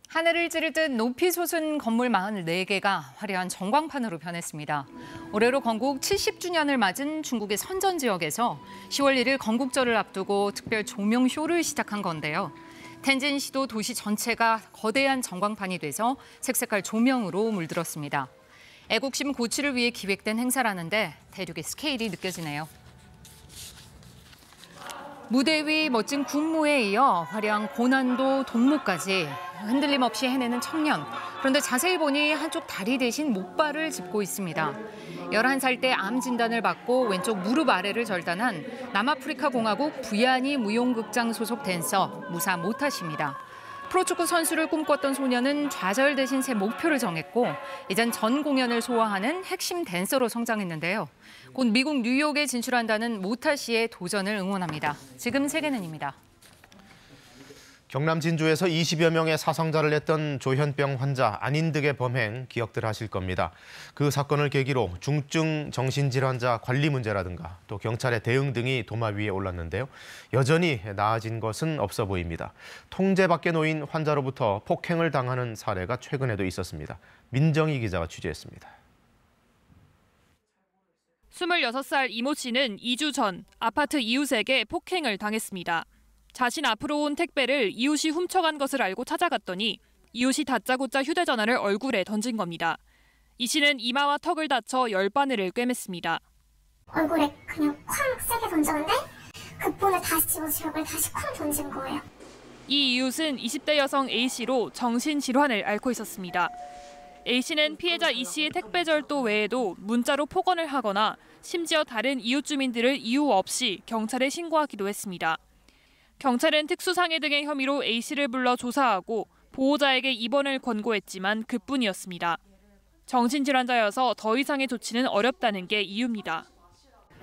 하늘을 찌르듯 높이 솟은 건물 44개가 화려한 전광판으로 변했습니다. 올해로 건국 70주년을 맞은 중국의 선전 지역에서 10월 1일 건국절을 앞두고 특별 조명쇼를 시작한 건데요. 텐진시도 도시 전체가 거대한 전광판이 돼서 색색깔 조명으로 물들었습니다. 애국심 고취를 위해 기획된 행사라는데 대륙의 스케일이 느껴지네요. 무대 위 멋진 군무에 이어 화려한 고난도 동무까지 흔들림 없이 해내는 청년. 그런데 자세히 보니 한쪽 다리 대신 목발을 짚고 있습니다. 11살 때 암 진단을 받고 왼쪽 무릎 아래를 절단한 남아프리카 공화국 부야니 무용극장 소속 댄서 무사 모타씨입니다. 프로축구 선수를 꿈꿨던 소녀는 좌절 대신 새 목표를 정했고 이젠 전 공연을 소화하는 핵심 댄서로 성장했는데요. 곧 미국 뉴욕에 진출한다는 모타 씨의 도전을 응원합니다. 지금 세계는입니다. 경남 진주에서 20여 명의 사상자를 냈던 조현병 환자 안인득의 범행 기억들 하실 겁니다. 그 사건을 계기로 중증 정신질환자 관리 문제라든가 또 경찰의 대응 등이 도마 위에 올랐는데요. 여전히 나아진 것은 없어 보입니다. 통제 밖에 놓인 환자로부터 폭행을 당하는 사례가 최근에도 있었습니다. 민정희 기자가 취재했습니다. 26살 이모 씨는 2주 전 아파트 이웃에게 폭행을 당했습니다. 자신 앞으로 온 택배를 이웃이 훔쳐간 것을 알고 찾아갔더니 이웃이 다짜고짜 휴대전화를 얼굴에 던진 겁니다. 이 씨는 이마와 턱을 다쳐 열바늘을 꿰맸습니다. 얼굴에 그냥 쾅 세게 던졌는데 그 폰을 다시 집어서 벽을 다시 쾅 던진 거예요. 이 이웃은 20대 여성 A 씨로 정신질환을 앓고 있었습니다. A씨는 피해자 E씨의 택배 절도 외에도 문자로 폭언을 하거나 심지어 다른 이웃 주민들을 이유 없이 경찰에 신고하기도 했습니다. 경찰은 특수상해 등의 혐의로 A씨를 불러 조사하고 보호자에게 입원을 권고했지만 그뿐이었습니다. 정신질환자여서 더 이상의 조치는 어렵다는 게 이유입니다.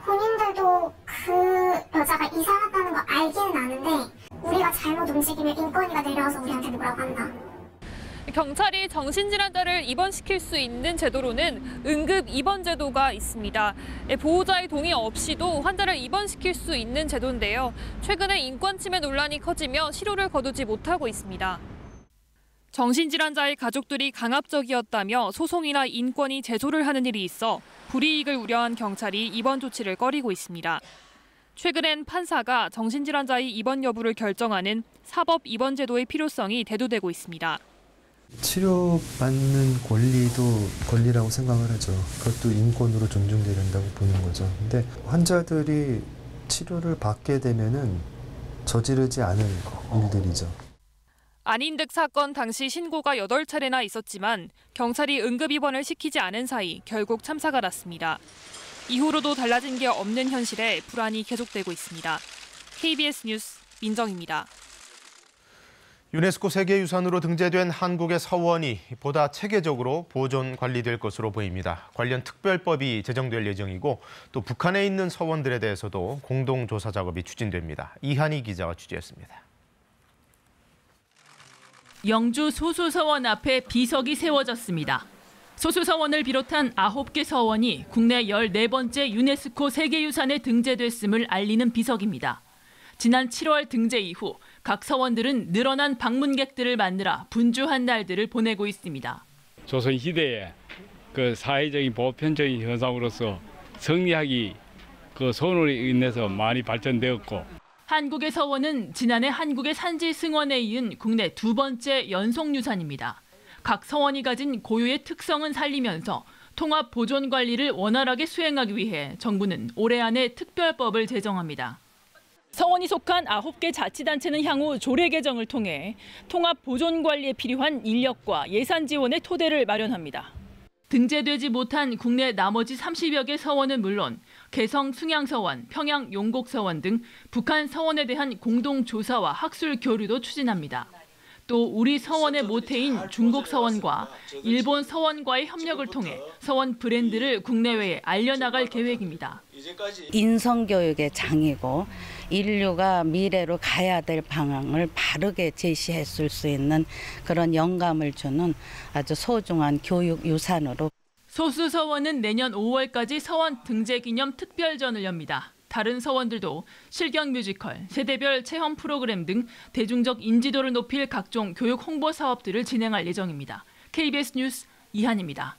본인들도 그 여자가 이상하다는 거 알기는 아는데 우리가 잘못 움직이면 인권위가 내려와서 우리한테 뭐라고 한다. 경찰이 정신질환자를 입원시킬 수 있는 제도로는 응급 입원 제도가 있습니다. 보호자의 동의 없이도 환자를 입원시킬 수 있는 제도인데요. 최근에 인권 침해 논란이 커지며 실효를 거두지 못하고 있습니다. 정신질환자의 가족들이 강압적이었다며 소송이나 인권위 제소를 하는 일이 있어 불이익을 우려한 경찰이 입원 조치를 꺼리고 있습니다. 최근엔 판사가 정신질환자의 입원 여부를 결정하는 사법 입원 제도의 필요성이 대두되고 있습니다. 치료받는 권리도 권리라고 생각을 하죠. 그것도 인권으로 존중돼야 된다고 보는 거죠. 근데 환자들이 치료를 받게 되면은 저지르지 않을 일들이죠. 안인득 사건 당시 신고가 8차례나 있었지만 경찰이 응급입원을 시키지 않은 사이 결국 참사가 났습니다. 이후로도 달라진 게 없는 현실에 불안이 계속되고 있습니다. KBS 뉴스 민정입니다. 유네스코 세계유산으로 등재된 한국의 서원이 보다 체계적으로 보존 관리될 것으로 보입니다. 관련 특별법이 제정될 예정이고 또 북한에 있는 서원들에 대해서도 공동조사 작업이 추진됩니다. 이한희 기자가 취재했습니다. 영주 소수서원 앞에 비석이 세워졌습니다. 소수서원을 비롯한 9개 서원이 국내 14번째 유네스코 세계유산에 등재됐음을 알리는 비석입니다. 지난 7월 등재 이후 각 서원들은 늘어난 방문객들을 만나라 분주한 날들을 보내고 있습니다. 조선시대의 그 사회적인 보편적인 현상으로서 정리하기 그 손으로 인해서 많이 발전되었고, 한국의 서원은 지난해 한국의 산지 승원에 이은 국내 2번째 연속유산입니다. 각 서원이 가진 고유의 특성은 살리면서 통합 보존 관리를 원활하게 수행하기 위해 정부는 올해 안에 특별법을 제정합니다. 서원이 속한 9개 자치단체는 향후 조례 개정을 통해 통합 보존 관리에 필요한 인력과 예산 지원의 토대를 마련합니다. 등재되지 못한 국내 나머지 30여 개 서원은 물론 개성 승양서원, 평양 용곡서원 등 북한 서원에 대한 공동조사와 학술 교류도 추진합니다. 또 우리 서원의 모태인 중국 서원과 일본 서원과의 협력을 통해 서원 브랜드를 국내외에 알려나갈 계획입니다. 인성교육의 장이고 인류가 미래로 가야 될 방향을 바르게 제시했을 수 있는 그런 영감을 주는 아주 소중한 교육 유산으로. 소수서원은 내년 5월까지 서원 등재 기념 특별전을 엽니다. 다른 서원들도 실경 뮤지컬, 세대별 체험 프로그램 등 대중적 인지도를 높일 각종 교육 홍보 사업들을 진행할 예정입니다. KBS 뉴스 이한입니다.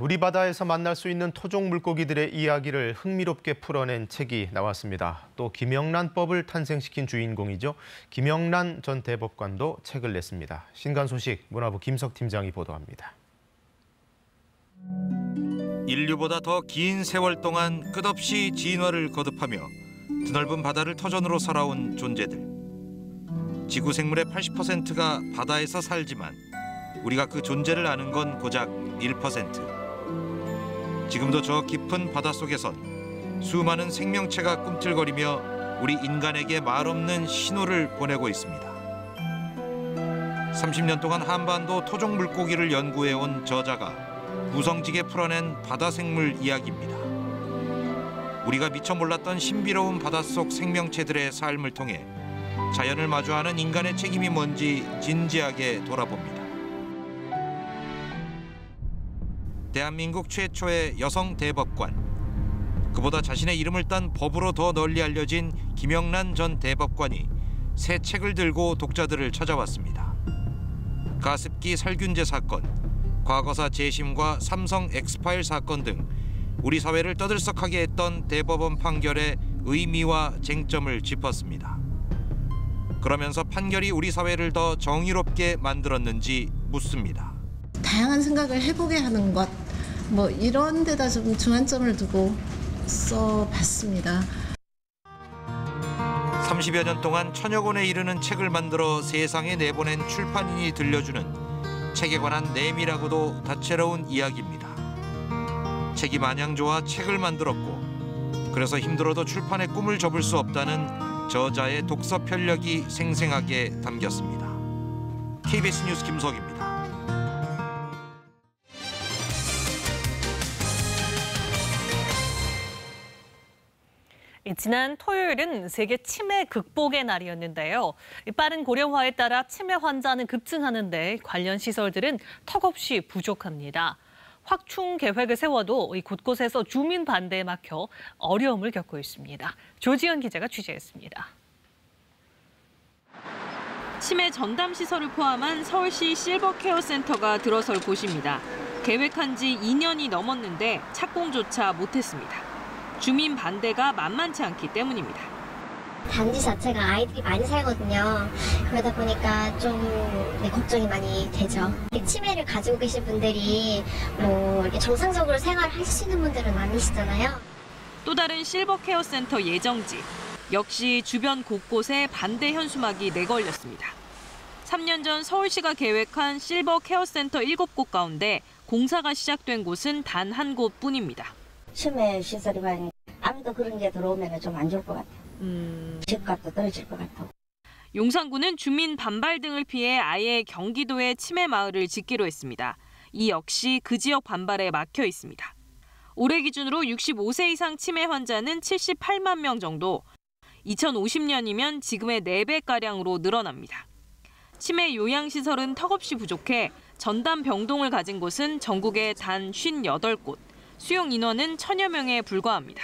우리 바다에서 만날 수 있는 토종 물고기들의 이야기를 흥미롭게 풀어낸 책이 나왔습니다. 또 김영란법을 탄생시킨 주인공이죠. 김영란 전 대법관도 책을 냈습니다. 신간 소식 문화부 김석 팀장이 보도합니다. 인류보다 더 긴 세월 동안 끝없이 진화를 거듭하며 드넓은 바다를 터전으로 살아온 존재들. 지구 생물의 80%가 바다에서 살지만 우리가 그 존재를 아는 건 고작 1%. 지금도 저 깊은 바닷속에선 수많은 생명체가 꿈틀거리며 우리 인간에게 말없는 신호를 보내고 있습니다. 30년 동안 한반도 토종 물고기를 연구해온 저자가 구성지게 풀어낸 바다생물 이야기입니다. 우리가 미처 몰랐던 신비로운 바닷속 생명체들의 삶을 통해 자연을 마주하는 인간의 책임이 뭔지 진지하게 돌아봅니다. 대한민국 최초의 여성 대법관. 그보다 자신의 이름을 딴 법으로 더 널리 알려진 김영란 전 대법관이 새 책을 들고 독자들을 찾아왔습니다. 가습기 살균제 사건, 과거사 재심과 삼성 엑스파일 사건 등 우리 사회를 떠들썩하게 했던 대법원 판결의 의미와 쟁점을 짚었습니다. 그러면서 판결이 우리 사회를 더 정의롭게 만들었는지 묻습니다. 다양한 생각을 해보게 하는 것, 뭐 이런 데다 좀 중안점을 두고 써봤습니다. 30여 년 동안 1000여 권에 이르는 책을 만들어 세상에 내보낸 출판인이 들려주는 책에 관한 내밀하고도 다채로운 이야기입니다. 책이 마냥 좋아 책을 만들었고 그래서 힘들어도 출판의 꿈을 접을 수 없다는 저자의 독서 편력이 생생하게 담겼습니다. KBS 뉴스 김석입니다. 지난 토요일은 세계 치매 극복의 날이었는데요. 빠른 고령화에 따라 치매 환자는 급증하는데 관련 시설들은 턱없이 부족합니다. 확충 계획을 세워도 곳곳에서 주민 반대에 막혀 어려움을 겪고 있습니다. 조지현 기자가 취재했습니다. 치매 전담 시설을 포함한 서울시 실버케어센터가 들어설 곳입니다. 계획한 지 2년이 넘었는데 착공조차 못했습니다. 주민 반대가 만만치 않기 때문입니다. 단지 자체가 아이들이 많이 살거든요. 그러다 보니까 좀 걱정이 많이 되죠. 치매를 가지고 계신 분들이 이렇게 정상적으로 생활할 수 있는 분들은 아니시잖아요. 또 다른 실버케어센터 예정지. 역시 주변 곳곳에 반대 현수막이 내걸렸습니다. 3년 전 서울시가 계획한 실버케어센터 7곳 가운데 공사가 시작된 곳은 단 한 곳뿐입니다. 치매 시설이 많이 아무도 그런 게 들어오면 좀 안 좋을 것 같아요. 집값도 떨어질 것 같아요. 용산구는 주민 반발 등을 피해 아예 경기도에 치매 마을을 짓기로 했습니다. 이 역시 그 지역 반발에 막혀 있습니다. 올해 기준으로 65세 이상 치매 환자는 78만 명 정도, 2050년이면 지금의 4배가량으로 늘어납니다. 치매 요양시설은 턱없이 부족해 전담 병동을 가진 곳은 전국에 단 58곳, 수용 인원은 1000여 명에 불과합니다.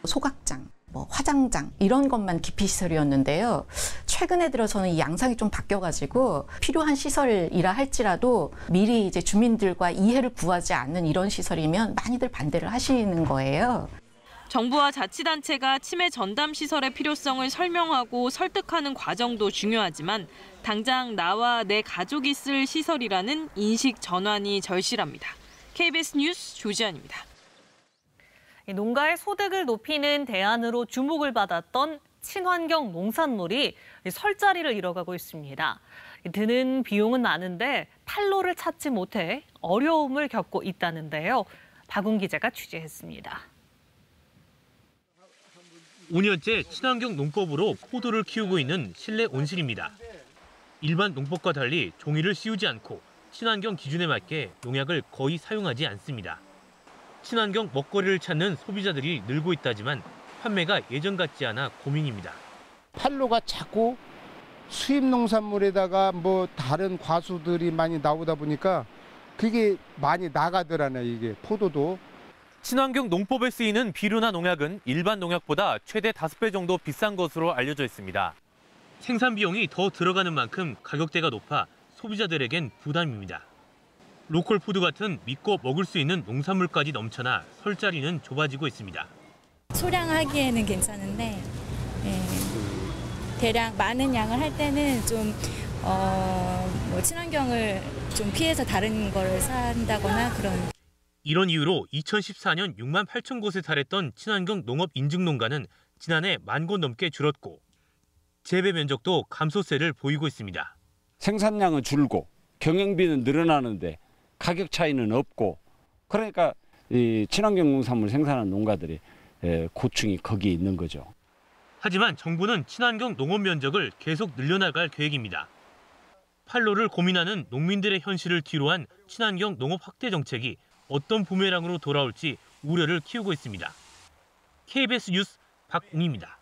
소각장, 화장장 이런 것만 기피 시설이었는데요. 최근에 들어서는 이 양상이 좀 바뀌어가지고 필요한 시설이라 할지라도 미리 이제 주민들과 이해를 구하지 않는 이런 시설이면 많이들 반대를 하시는 거예요. 정부와 자치단체가 치매 전담 시설의 필요성을 설명하고 설득하는 과정도 중요하지만 당장 나와 내 가족이 쓸 시설이라는 인식 전환이 절실합니다. KBS 뉴스 조지현입니다. 농가의 소득을 높이는 대안으로 주목을 받았던 친환경 농산물이 설자리를 잃어가고 있습니다. 드는 비용은 많은데 판로를 찾지 못해 어려움을 겪고 있다는데요. 박웅 기자가 취재했습니다. 5년째 친환경 농법으로 포도를 키우고 있는 실내 온실입니다. 일반 농법과 달리 종이를 씌우지 않고 친환경 기준에 맞게 농약을 거의 사용하지 않습니다. 친환경 먹거리를 찾는 소비자들이 늘고 있다지만 판매가 예전 같지 않아 고민입니다. 판로가 자꾸 수입 농산물에다가 다른 과수들이 많이 나오다 보니까 그게 많이 나가더라고요, 이게 포도도. 친환경 농법에 쓰이는 비료나 농약은 일반 농약보다 최대 5배 정도 비싼 것으로 알려져 있습니다. 생산 비용이 더 들어가는 만큼 가격대가 높아 소비자들에겐 부담입니다. 로컬 푸드 같은 믿고 먹을 수 있는 농산물까지 넘쳐나 설자리는 좁아지고 있습니다. 소량하기에는 괜찮은데 대량 많은 양을 할 때는 좀 친환경을 좀 피해서 다른 걸 산다거나 그런. 이런 이유로 2014년 6만 8천 곳에 달했던 친환경 농업 인증 농가는 지난해 1만 곳 넘게 줄었고 재배 면적도 감소세를 보이고 있습니다. 생산량은 줄고 경영비는 늘어나는데 가격 차이는 없고 그러니까 이 친환경 농산물 생산하는 농가들이 고충이 거기에 있는 거죠. 하지만 정부는 친환경 농업 면적을 계속 늘려나갈 계획입니다. 판로를 고민하는 농민들의 현실을 뒤로한 친환경 농업 확대 정책이 어떤 부메랑으로 돌아올지 우려를 키우고 있습니다. KBS 뉴스 박웅입니다.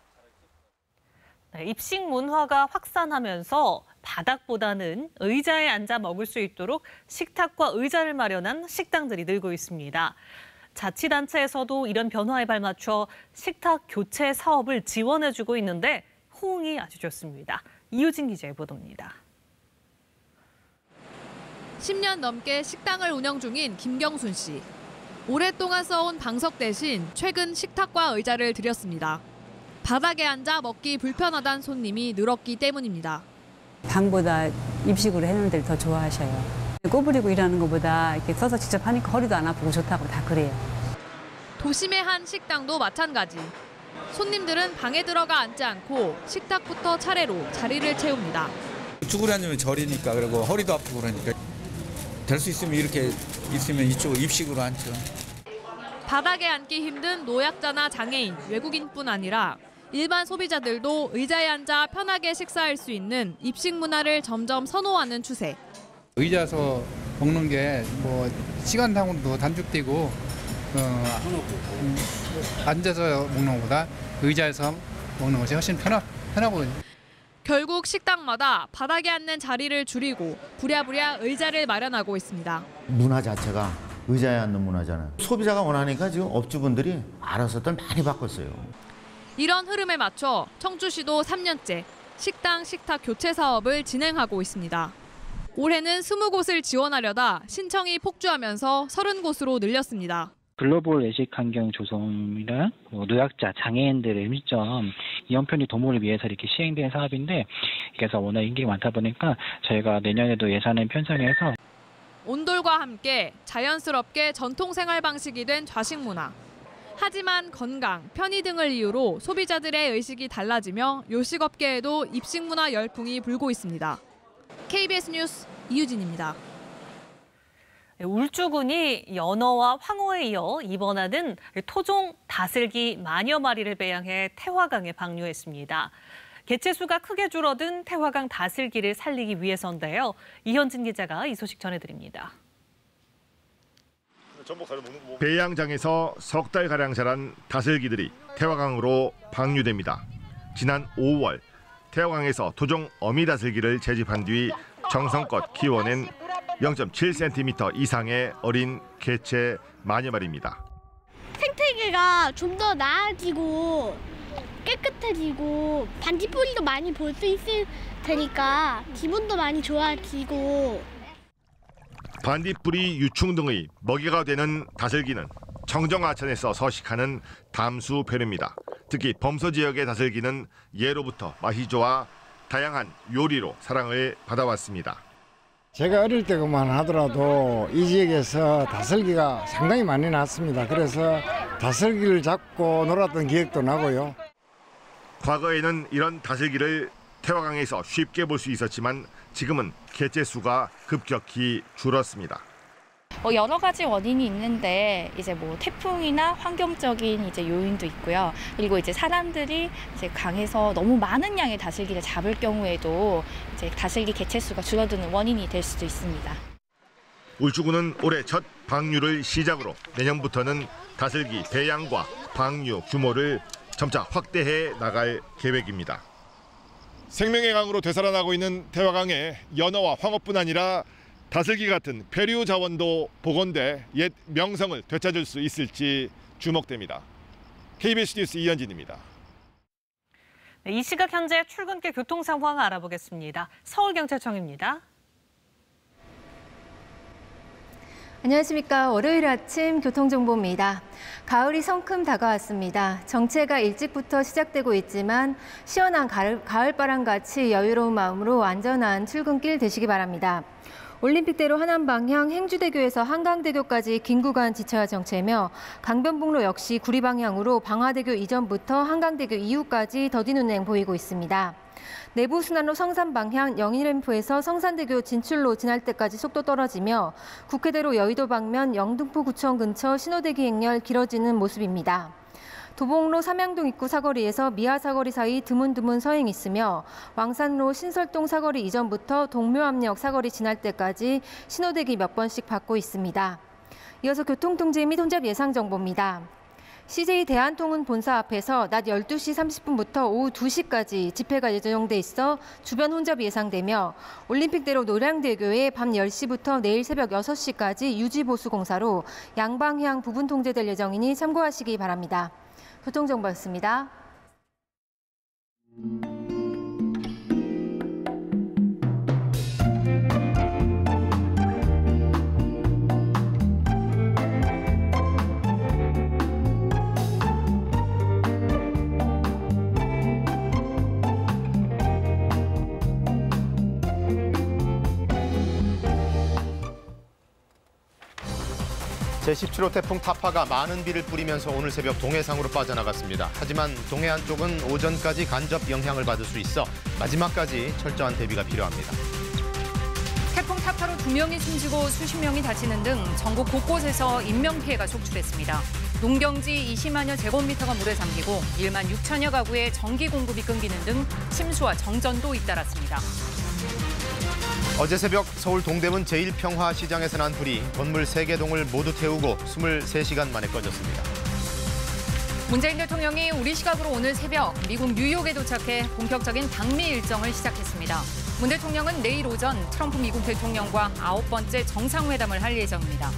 입식 문화가 확산하면서 바닥보다는 의자에 앉아 먹을 수 있도록 식탁과 의자를 마련한 식당들이 늘고 있습니다. 자치단체에서도 이런 변화에 발맞춰 식탁 교체 사업을 지원해주고 있는데 호응이 아주 좋습니다. 이유진 기자의 보도입니다. 10년 넘게 식당을 운영 중인 김경순 씨. 오랫동안 써온 방석 대신 최근 식탁과 의자를 들였습니다. 바닥에 앉아 먹기 불편하다는 손님이 늘었기 때문입니다. 방보다 입식으로 해놓은 데를 더 좋아하셔요. 꼬부리고 일하는 것보다 이렇게 써서 직접 하니까 허리도 안 아프고 좋다고 다 그래요. 도심의 한 식당도 마찬가지. 손님들은 방에 들어가 앉지 않고 식탁부터 차례로 자리를 채웁니다. 쭈그리 앉으면 저리니까 그리고 허리도 아프고 그러니까 될 수 있으면 이렇게 있으면 이쪽을 입식으로 앉죠. 바닥에 앉기 힘든 노약자나 장애인, 외국인뿐 아니라 일반 소비자들도 의자에 앉아 편하게 식사할 수 있는 입식 문화를 점점 선호하는 추세. 의자에서 먹는 게 뭐 시간상으로도 단축되고 앉아서 먹는 것보다 의자에서 먹는 것이 훨씬 편하거든요. 결국 식당마다 바닥에 앉는 자리를 줄이고 부랴부랴 의자를 마련하고 있습니다. 문화 자체가 의자에 앉는 문화잖아요. 소비자가 원하니까 지금 업주분들이 알아서들 많이 바꿨어요. 이런 흐름에 맞춰 청주시도 3년째 식당, 식탁 교체 사업을 진행하고 있습니다. 올해는 20곳을 지원하려다 신청이 폭주하면서 30곳으로 늘렸습니다. 글로벌 외식 환경 조성이랑 노약자, 장애인들의 음식점 이연편의 도모를 위해서 이렇게 시행된 사업인데, 그래서 워낙 인기가 많다 보니까 저희가 내년에도 예산을 편성해서 온돌과 함께 자연스럽게 전통 생활 방식이 된 좌식 문화. 하지만 건강, 편의 등을 이유로 소비자들의 의식이 달라지며 요식업계에도 입식 문화 열풍이 불고 있습니다. KBS 뉴스 이유진입니다. 울주군이 연어와 황어에 이어 입원하는 토종 다슬기 만여 마리를 배양해 태화강에 방류했습니다. 개체수가 크게 줄어든 태화강 다슬기를 살리기 위해서인데요. 이현진 기자가 이 소식 전해드립니다. 배양장에서 석 달가량 자란 다슬기들이 태화강으로 방류됩니다. 지난 5월 태화강에서 토종 어미다슬기를 채집한 뒤 정성껏 키워낸 0.7cm 이상의 어린 개체 만여 마리입니다. 생태계가 좀 더 나아지고 깨끗해지고 반딧불이도 많이 볼 수 있을 테니까 기분도 많이 좋아지고. 반딧불이, 유충 등의 먹이가 되는 다슬기는 청정하천에서 서식하는 담수벼류입니다. 특히 범서 지역의 다슬기는 예로부터 맛이 좋아 다양한 요리로 사랑을 받아왔습니다. 제가 어릴 때만 하더라도 이 지역에서 다슬기가 상당히 많이 났습니다. 그래서 다슬기를 잡고 놀았던 기억도 나고요. 과거에는 이런 다슬기를 태화강에서 쉽게 볼 수 있었지만 지금은 개체 수가 급격히 줄었습니다. 여러 가지 원인이 있는데 이제 뭐 태풍이나 환경적인 이제 요인도 있고요. 그리고 이제 사람들이 이제 강에서 너무 많은 양의 다슬기를 잡을 경우에도 이제 다슬기 개체 수가 줄어드는 원인이 될 수도 있습니다. 울주군은 올해 첫 방류를 시작으로 내년부터는 다슬기 배양과 방류 규모를 점차 확대해 나갈 계획입니다. 생명의 강으로 되살아나고 있는 태화강에 연어와 황어뿐 아니라 다슬기 같은 표류 자원도 복원돼 옛 명성을 되찾을 수 있을지 주목됩니다. KBS 뉴스 이현진입니다. 네, 이 시각 현재 출근길 교통 상황 알아보겠습니다. 서울경찰청입니다. 안녕하십니까. 월요일 아침 교통정보입니다. 가을이 성큼 다가왔습니다. 정체가 일찍부터 시작되고 있지만 시원한 가을바람같이 여유로운 마음으로 안전한 출근길 되시기 바랍니다. 올림픽대로 하남 방향 행주대교에서 한강대교까지 긴 구간 지차 정체며 강변북로 역시 구리 방향으로 방화대교 이전부터 한강대교 이후까지 더딘 운행 보이고 있습니다. 내부순환로 성산 방향 영일램프에서 성산대교 진출로 지날 때까지 속도 떨어지며 국회대로 여의도 방면 영등포구청 근처 신호대기 행렬 길어지는 모습입니다. 도봉로 삼양동 입구 사거리에서 미아 사거리 사이 드문드문 서행 있으며 왕산로 신설동 사거리 이전부터 동묘암역 사거리 지날 때까지 신호대기 몇 번씩 받고 있습니다. 이어서 교통통제 및 혼잡 예상 정보입니다. CJ 대한통운 본사 앞에서 낮 12시 30분부터 오후 2시까지 집회가 예정돼 있어 주변 혼잡이 예상되며 올림픽대로 노량대교에 밤 10시부터 내일 새벽 6시까지 유지보수 공사로 양방향 부분 통제될 예정이니 참고하시기 바랍니다. 교통정보였습니다. 제17호 태풍 타파가 많은 비를 뿌리면서 오늘 새벽 동해상으로 빠져나갔습니다. 하지만 동해안 쪽은 오전까지 간접 영향을 받을 수 있어 마지막까지 철저한 대비가 필요합니다. 태풍 타파로 2명이 숨지고 수십 명이 다치는 등 전국 곳곳에서 인명피해가 속출했습니다. 농경지 20만여 제곱미터가 물에 잠기고 1만 6천여 가구의 전기 공급이 끊기는 등 침수와 정전도 잇따랐습니다. 어제 새벽 서울 동대문 제1평화시장에서 난 불이 건물 3개 동을 모두 태우고 23시간 만에 꺼졌습니다. 문재인 대통령이 우리 시각으로 오늘 새벽 미국 뉴욕에 도착해 본격적인 방미 일정을 시작했습니다. 문 대통령은 내일 오전 트럼프 미국 대통령과 9번째 정상회담을 할 예정입니다.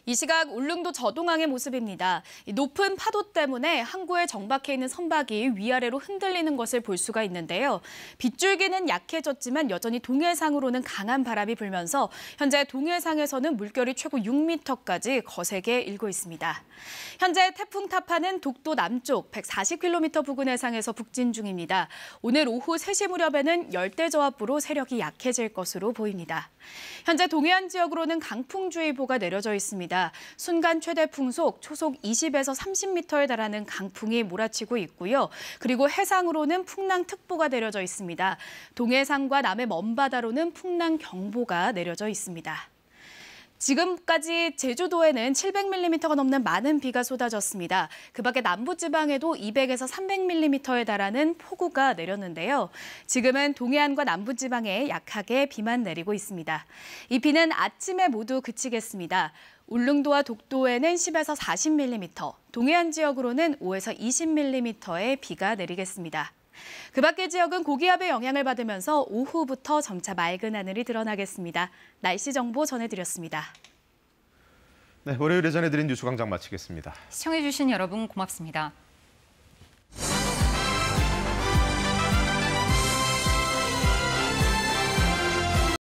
이 시각 울릉도 저동항의 모습입니다. 높은 파도 때문에 항구에 정박해 있는 선박이 위아래로 흔들리는 것을 볼 수가 있는데요. 빗줄기는 약해졌지만 여전히 동해상으로는 강한 바람이 불면서 현재 동해상에서는 물결이 최고 6m까지 거세게 일고 있습니다. 현재 태풍 타파는 독도 남쪽 140km 부근 해상에서 북진 중입니다. 오늘 오후 3시 무렵에는 열대저하부로 세력이 약해질 것으로 보입니다. 현재 동해안 지역으로는 강풍주의보가 내려져 있습니다. 순간 최대 풍속 초속 20에서 30m에 달하는 강풍이 몰아치고 있고요. 그리고 해상으로는 풍랑특보가 내려져 있습니다. 동해상과 남해 먼바다로는 풍랑경보가 내려져 있습니다. 지금까지 제주도에는 700mm가 넘는 많은 비가 쏟아졌습니다. 그 밖에 남부지방에도 200에서 300mm에 달하는 폭우가 내렸는데요. 지금은 동해안과 남부지방에 약하게 비만 내리고 있습니다. 이 비는 아침에 모두 그치겠습니다. 울릉도와 독도에는 10에서 40mm, 동해안 지역으로는 5에서 20mm의 비가 내리겠습니다. 그 밖의 지역은 고기압의 영향을 받으면서 오후부터 점차 맑은 하늘이 드러나겠습니다. 날씨 정보 전해드렸습니다. 네, 월요일에 전해드린 뉴스광장 마치겠습니다. 시청해주신 여러분 고맙습니다.